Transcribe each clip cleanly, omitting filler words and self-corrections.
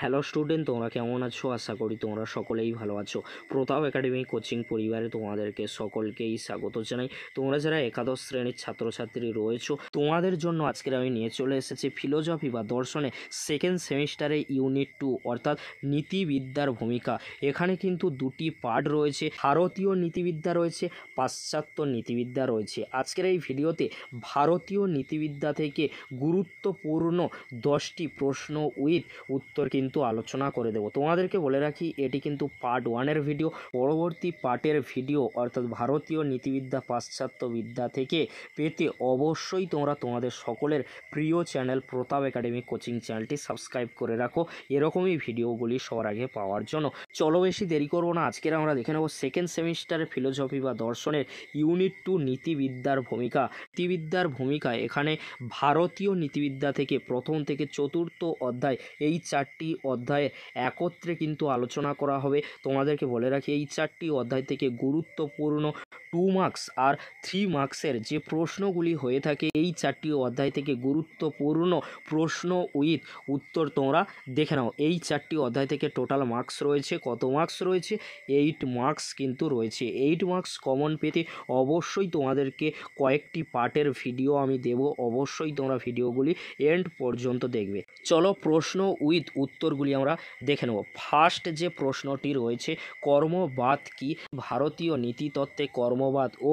Hello student, তোমরা কেমন আছো? আশা করি তোমরা সকলেই ভালো আছো। প্রতাপ একাডেমি কোচিং পরিবারে তোমাদেরকে সকলকেই স্বাগত জানাই। তোমরা যারা একাদশ শ্রেণীর ছাত্রছাত্রী রয়েছো, তোমাদের জন্য আজকের আমি নিয়ে চলে এসেছি ফিলোজফি বা দর্শনে সেকেন্ড সেমিস্টারে ইউনিট 2 অর্থাৎ নীতিবিদ্যার ভূমিকা। এখানে কিন্তু দুটি পার্ট রয়েছে, ভারতীয় নীতিবিদ্যা রয়েছে, পাশ্চাত্য নীতিবিদ্যা রয়েছে। আজকের এই ভিডিওতে ভারতীয় নীতিবিদ্যা থেকে গুরুত্বপূর্ণ 10টি প্রশ্ন উইথ উত্তর কিন্তু আলোচনা করে দেব। তোমাদেরকে বলে রাখি, এটি কিন্তু পার্ট 1-এর ভিডিও। পরবর্তী পার্টের ভিডিও অর্থাৎ ভারতীয় নীতিবিদ্যা পাশ্চাত্য বিদ্যা থেকে পেতে অবশ্যই তোমরা তোমাদের সকলের প্রিয় চ্যানেল প্রতাপ একাডেমি কোচিং চ্যানেলটি সাবস্ক্রাইব করে রাখো এরকমই ভিডিওগুলি সবার আগে পাওয়ার জন্য। চলো বেশি দেরি করবো না, আজকের আমরা দেখে নেব সেকেন্ড সেমিস্টারের ফিলোসফি বা দর্শনের ইউনিট 2 নীতিবিদ্যার ভূমিকা। নীতিবিদ্যার ভূমিকা এখানে ভারতীয় নীতিবিদ্যা থেকে প্রথম থেকে চতুর্থ অধ্যায়, এই 4টি অধ্যায়ে একত্রে কিন্তু আলোচনা করা হবে। তোমাদেরকে বলে রাখি, এই 4টি অধ্যায় থেকে গুরুত্বপূর্ণ 2 মার্কস আর 3 মার্কসের যে প্রশ্নগুলি হয়ে থাকে, এই 4টি অধ্যায় থেকে গুরুত্বপূর্ণ প্রশ্ন উইথ উত্তর তোমরা দেখে নাও। এই 4টি অধ্যায় থেকে টোটাল মার্কস রয়েছে, কত মার্কস রয়েছে? 8 মার্কস কিন্তু রয়েছে। 8 মার্কস কমন পেতে অবশ্যই তোমাদেরকে কয়েকটি পার্টের ভিডিও আমি দেব, অবশ্যই তোমরা ভিডিওগুলি এন্ড পর্যন্ত দেখবে। চলো প্রশ্ন উইথ উত্তরগুলি আমরা দেখে নেব। ফার্স্ট যে প্রশ্নটি রয়েছে, কর্মবাদ কি? ভারতীয় নীতিতত্ত্বে কর্মবাদ ও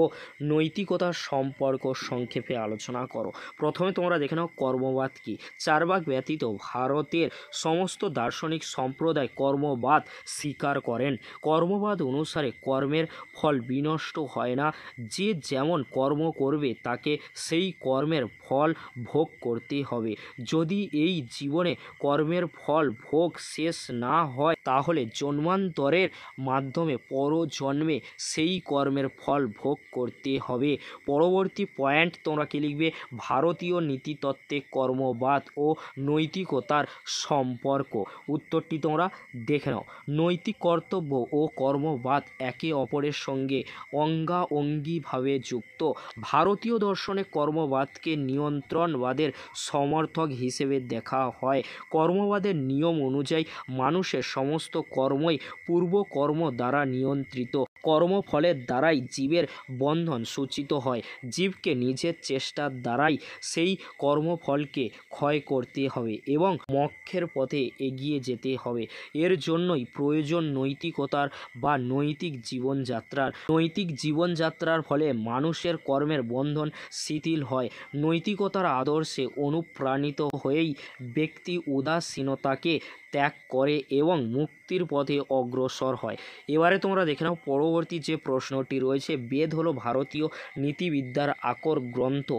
নৈতিকতার সম্পর্ক সংক্ষেপে আলোচনা করো। প্রথমে তোমরা দেখে নাও কর্মবাদ কি। চার্বাক ব্যতীত ভারতের সমস্ত দার্শনিক সম্প্রদায় কর্মবাদ স্বীকার করেন। কর্মবাদ অনুসারে কর্মের ফল বিনষ্ট হয় না, যে যেমন কর্ম করবে তাকে সেই কর্মের ফল ভোগ করতে হবে। যদি এই জীবনে কর্মের ফল ভোগ শেষ না হয়, তাহলে জন্মান্তরের মাধ্যমে পরজন্মে সেই কর্মের ফল ভোগ করতে হবে। পরবর্তী পয়েন্ট তোমরা কি লিখবে? ভারতীয় নীতিতত্ত্বে কর্মবাদ ও নৈতিকতার সম্পর্ক। উত্তরটি তোমরা দেখে নাও। নৈতিক কর্তব্য ও কর্মবাদ একে অপরের সঙ্গে অঙ্গাঅঙ্গিভাবে যুক্ত। ভারতীয় দর্শনে কর্মবাদকে নিয়ন্ত্রণবাদের সমর্থক হিসেবে দেখা হয়। কর্মবাদের নিয়ম অনুযায়ী মানুষের সমস্ত কর্মই পূর্বকর্ম দ্বারা নিয়ন্ত্রিত। কর্মফলের দ্বারাই জীবের বন্ধন সূচিত হয়। জীবকে নিজের চেষ্টার দ্বারাই সেই কর্মফলকে ক্ষয় করতে হবে এবং মোক্ষের পথে এগিয়ে যেতে হবে। এর জন্যই প্রয়োজন নৈতিকতার বা নৈতিক জীবনযাত্রার। নৈতিক জীবনযাত্রার ফলে মানুষের কর্মের বন্ধন শিথিল হয়। নৈতিকতার আদর্শে অনুপ্রাণিত হয়েই ব্যক্তি উদাসীনতাকে ত্যাগ করে এবং মুক্তির পথে অগ্রসর হয়। এবারে তোমরা দেখে নাও পরবর্তী যে প্রশ্নটি রয়েছে, বেদ হলো ভারতীয় নীতিবিদ্যার আকর গ্রন্থ,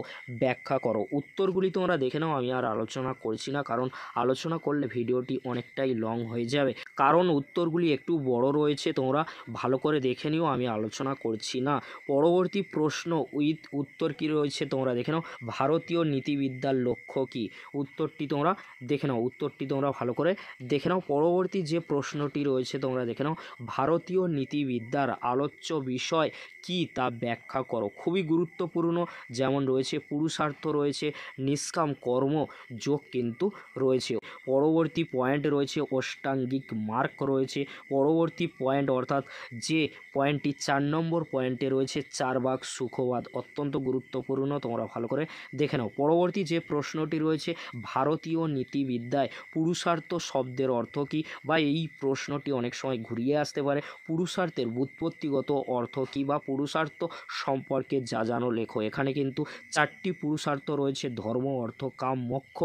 ব্যাখ্যা করো। উত্তরগুলি তোমরা দেখে নাও, আমি আর আলোচনা করছি না, কারণ আলোচনা করলে ভিডিওটি অনেকটাই লং হয়ে যাবে। কারণ উত্তরগুলি একটু বড় রয়েছে, তোমরা ভালো করে দেখে নিও, আমি আলোচনা করছি না। পরবর্তী প্রশ্ন উইথ উত্তর কি রয়েছে তোমরা দেখে নাও। ভারতীয় নীতিবিদ্যার লক্ষ্য কি? উত্তরটি তোমরা দেখে নাও, উত্তরটি তোমরা ভালো করে দেখে নাও। পরবর্তী যে প্রশ্নটি রয়েছে তোমরা দেখে নাও, ভারতীয় নীতিবিদ্যার আলোচ্য বিষয় কি তা ব্যাখ্যা করো। খুবই গুরুত্বপূর্ণ, যেমন রয়েছে পুরুষার্থ, রয়েছে নিষ্কাম কর্ম যোগ কিন্তু রয়েছে। পরবর্তী পয়েন্ট রয়েছে অষ্টাঙ্গিক মার্গ রয়েছে। পরবর্তী পয়েন্ট অর্থাৎ যে পয়েন্টটি 4 নম্বর পয়েন্টে রয়েছে চার্বাক সুখবাদ, অত্যন্ত গুরুত্বপূর্ণ, তোমরা ভালো করে দেখে নাও। পরবর্তী যে প্রশ্নটি রয়েছে, ভারতীয় নীতিবিদ্যায় পুরুষার্থ শব্দের অর্থ কী? বা এই প্রশ্নটি অনেক সময় ঘুরিয়ে আসতে পারে। পুরুষার্থের ব্যুৎপত্তিগত অর্থ কী বা পুরুষার্থ সম্পর্কে যা জানো লেখো। এখানে কিন্তু 4টি পুরুষার্থ রয়েছে, ধর্ম, অর্থ, কাম, মোক্ষ।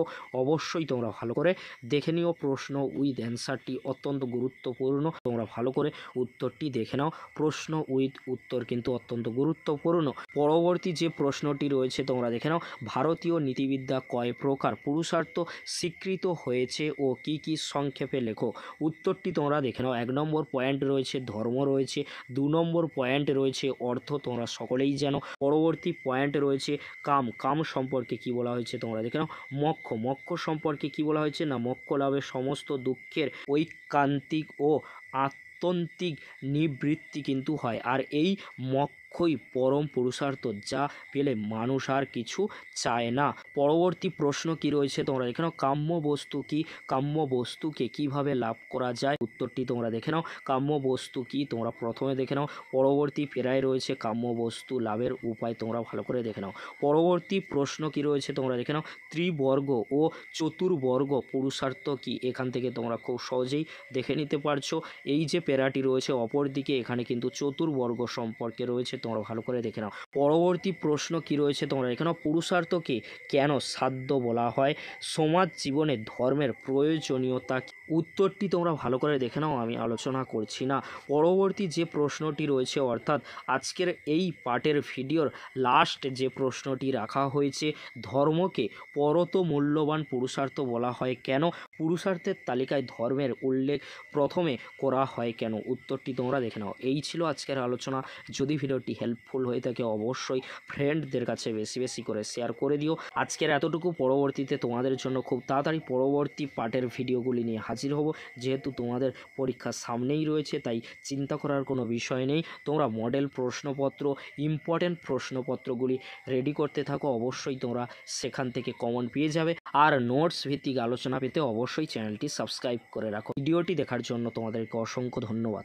অবশ্যই তোমরা ভালো করে দেখে নিও। প্রশ্ন উইথ অ্যান্সারটি অত্যন্ত গুরুত্বপূর্ণ, তোমরা ভালো করে উত্তরটি দেখে নাও। প্রশ্ন উইথ উত্তর কিন্তু অত্যন্ত গুরুত্বপূর্ণ। পরবর্তী যে প্রশ্নটি রয়েছে তোমরা দেখে নাও, ভারতীয় নীতিবিদ্যা কয় প্রকার? পুরুষার্থ স্বীকৃত হয়েছে ও কি কি সংক্ষেপে লেখো। উত্তরটি তোমরা দেখে নাও। 1 নম্বর পয়েন্ট রয়েছে ধর্ম রয়েছে, 2 নম্বর পয়েন্ট রয়েছে অর্থ, তোমরা সকলেই জানো। পরবর্তী পয়েন্ট রয়েছে কাম, কাম সম্পর্কে কি বলা হয়েছে তোমরা দেখে নাও। মোক্ষ, মোক্ষ সম্পর্কে কি বলা হয়েছে না মোক্ষ লাভে সমস্ত দুঃখের ঐকান্তিক ও আত্যন্তিক নিবৃত্তি কিন্তু হয়। আর এই মোক্ষ লক্ষ্যই পরম পুরুষার্থ, যা পেলে মানুষ আর কিছু চায় না। পরবর্তী প্রশ্ন কি রয়েছে তোমরা দেখে নাও, কাম্য বস্তু কি? কাম্য বস্তুকে কিভাবে লাভ করা যায়? উত্তরটি তোমরা দেখে নাও। কাম্য বস্তু কি তোমরা প্রথমে দেখে নাও। পরবর্তী পেরায় রয়েছে কাম্য বস্তু লাভের উপায়, তোমরা ভালো করে দেখে নাও। পরবর্তী প্রশ্ন কি রয়েছে তোমরা দেখে নাও, ত্রিবর্গ ও চতুর্বর্গ পুরুষার্থ কি? এখান থেকে তোমরা খুব সহজেই দেখে নিতে পারছো। এই যে প্যারাটি রয়েছে অপরদিকে, এখানে কিন্তু চতুর্বর্গ সম্পর্কে রয়েছে, তোমরা ভালো করে দেখে নাও। পরবর্তী প্রশ্ন কি রয়েছে তোমরা দেখে নাও, পুরুষার্থকে কেন সাধ্য বলা হয়? সমাজ জীবনে ধর্মের প্রয়োজনীয়তা কি? উত্তরটি তোমরা ভালো করে দেখে নাও, আমি আলোচনা করছি না। পরবর্তী যে প্রশ্নটি রয়েছে, অর্থাৎ আজকের এই পার্টের ভিডিওর লাস্ট যে প্রশ্নটি রাখা হয়েছে, ধর্মকে পরত মূল্যবান পুরুষার্থ বলা হয় কেন? পুরুষার্থের তালিকায় ধর্মের উল্লেখ প্রথমে করা হয় কেন? উত্তরটি তোমরা দেখে নাও। এই ছিল আজকের আলোচনা। যদি ভিডিওটি হেল্পফুল হয়ে থাকে অবশ্যই ফ্রেন্ডদের কাছে বেশি বেশি করে শেয়ার করে দিও। আজকের এতটুকু, পরবর্তীতে তোমাদের জন্য খুব তাড়াতাড়ি পরবর্তী পার্টের ভিডিওগুলি নিয়ে হাজির হব। যেহেতু তোমাদের পরীক্ষা সামনেই রয়েছে, তাই চিন্তা করার কোনো বিষয় নেই। তোমরা মডেল প্রশ্নপত্র, ইম্পর্টেন্ট প্রশ্নপত্রগুলি রেডি করতে থাকো, অবশ্যই তোমরা সেখান থেকে কমন পেয়ে যাবে। আর নোটস ভিত্তিক আলোচনা পেতে অবশ্যই চ্যানেলটি সাবস্ক্রাইব করে রাখো। ভিডিওটি দেখার জন্য তোমাদেরকে অসংখ্য ধন্যবাদ।